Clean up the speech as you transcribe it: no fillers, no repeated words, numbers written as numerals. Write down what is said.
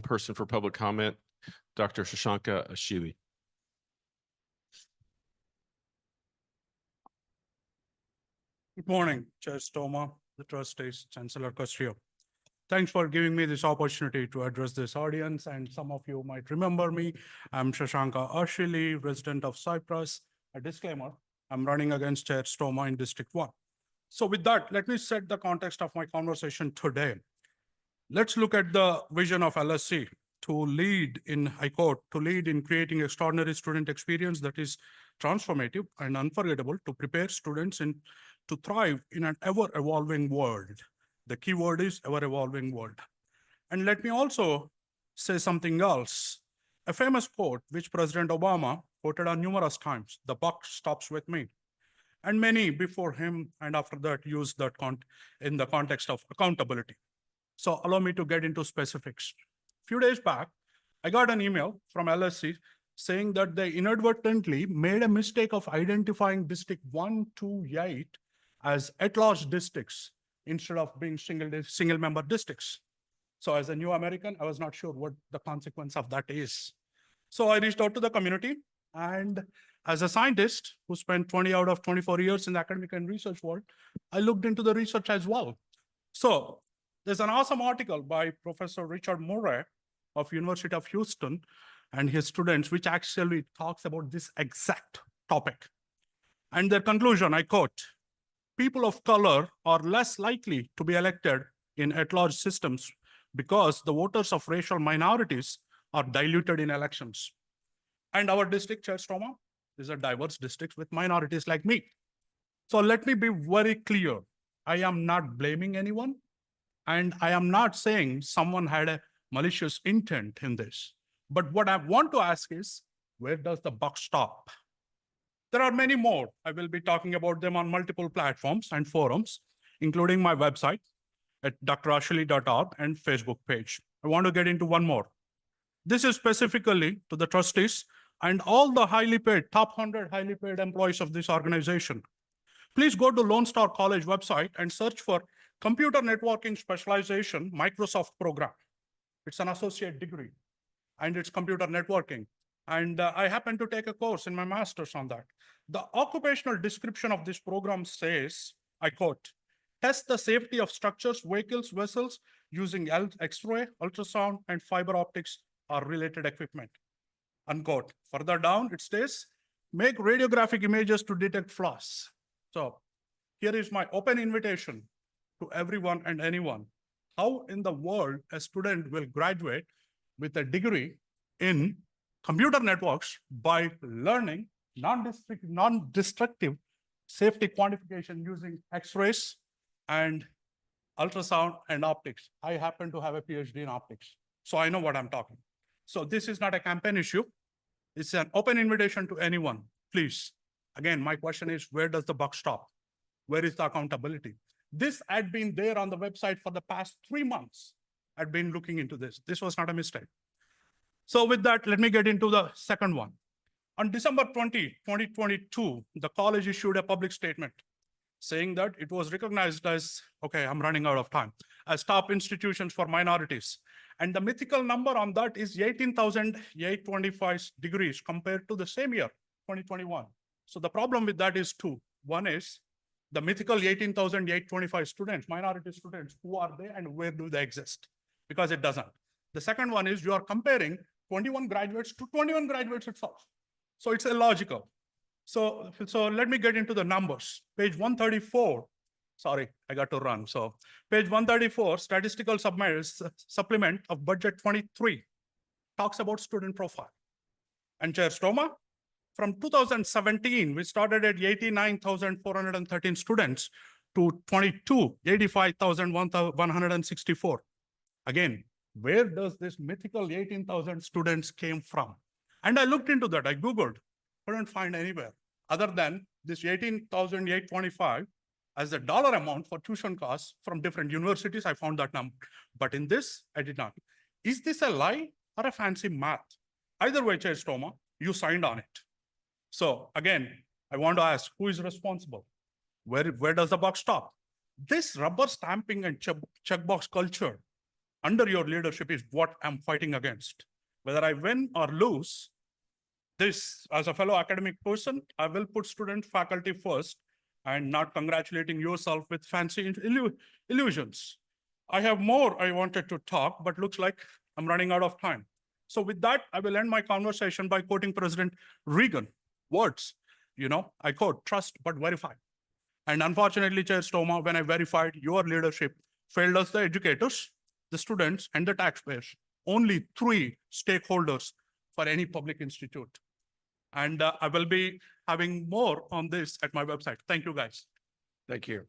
Person for public comment, Dr.Ashili. Good morning, Chair Stoma, the trustees, Chancellor Castillo. Thanks for giving me this opportunity to address this audience. And some of you might remember me. I'm Dr.Ashili, resident of Cyprus. A disclaimer, I'm running against Chair Stoma in District 1. So with that, let me set the context of my conversation today. Let's look at the vision of LSC to lead in, I quote, to lead in creating extraordinary student experience that is transformative and unforgettable to prepare students to thrive in an ever-evolving world. The key word is ever-evolving world. And let me also say something else. A famous quote, which President Obama quoted on numerous times, "The buck stops with me." And many before him and after that used that in the context of accountability. So allow me to get into specifics. A few days back, I got an email from LSC saying that they inadvertently made a mistake of identifying District 1 to 8 as at-large districts instead of being single-member districts. So as a new American, I was not sure what the consequence of that is. So I reached out to the community, and as a scientist who spent 20 out of 24 years in the academic and research world, I looked into the research as well. So there's an awesome article by Professor Richard Murray of University of Houston and his students, which actually talks about this exact topic. And their conclusion, I quote, "People of color are less likely to be elected in at-large systems because the voters of racial minorities are diluted in elections." And our district, Chair Stoma, is a diverse district with minorities like me. So let me be very clear. I am not blaming anyone. And I am not saying someone had a malicious intent in this. But what I want to ask is, where does the buck stop? There are many more. I will be talking about them on multiple platforms and forums, including my website at drashili.org and Facebook page. I want to get into one more. This is specifically to the trustees and all the highly paid, top 100 highly paid employees of this organization. Please go to Lone Star College website and search for Computer Networking Specialization Microsoft program. It's an associate degree, and it's computer networking. And I happen to take a course in my master's on that. The occupational description of this program says, I quote, "Test the safety of structures, vehicles, vessels using X-ray, ultrasound, and fiber optics or related equipment," unquote. Further down, it says, "Make radiographic images to detect flaws." So here is my open invitation to everyone and anyone. How in the world a student will graduate with a degree in computer networks by learning non-destructive safety quantification using X-rays and ultrasound and optics? I happen to have a PhD in optics, so I know what I'm talking. So this is not a campaign issue. It's an open invitation to anyone. Please, again, my question is, where does the buck stop? Where is the accountability? This had been there on the website for the past 3 months. I'd been looking into this. This was not a mistake. So with that, let me get into the second one. On December 20, 2022, the college issued a public statement saying that it was recognized as, okay, I'm running out of time, as top institutions for minorities. And the mythical number on that is 18,825 degrees compared to the same year, 2021. So the problem with that is two. One is the mythical 18,825 students, minority students, who are they and where do they exist? Because it doesn't. The second one is you are comparing 21 graduates to 21 graduates itself. So it's illogical. So let me get into the numbers. Page 134, sorry, I got to run. So page 134, statistical supplement of budget 23 talks about student profile. And Chair Stoma, from 2017, we started at 89,413 students to 85,164. Again, where does this mythical 18,000 students came from? And I looked into that, I Googled, couldn't find anywhere other than this 18,825 as the dollar amount for tuition costs from different universities. I found that number, but in this, I did not. Is this a lie or a fancy math? Either way, Chair Stoma, you signed on it. So again, I want to ask, who is responsible? Where does the buck stop? This rubber stamping and checkbox culture under your leadership is what I'm fighting against. Whether I win or lose, this, as a fellow academic person, I will put student faculty first and not congratulating yourself with fancy illusions. I have more I wanted to talk, but looks like I'm running out of time. So with that, I will end my conversation by quoting President Reagan words. I quote, trust but verify. And unfortunately, Chair Stoma, when I verified your leadership failed us the educators, the students, and the taxpayers. Only 3 stakeholders for any public institute. And I will be having more on this at my website. Thank you, guys. Thank you.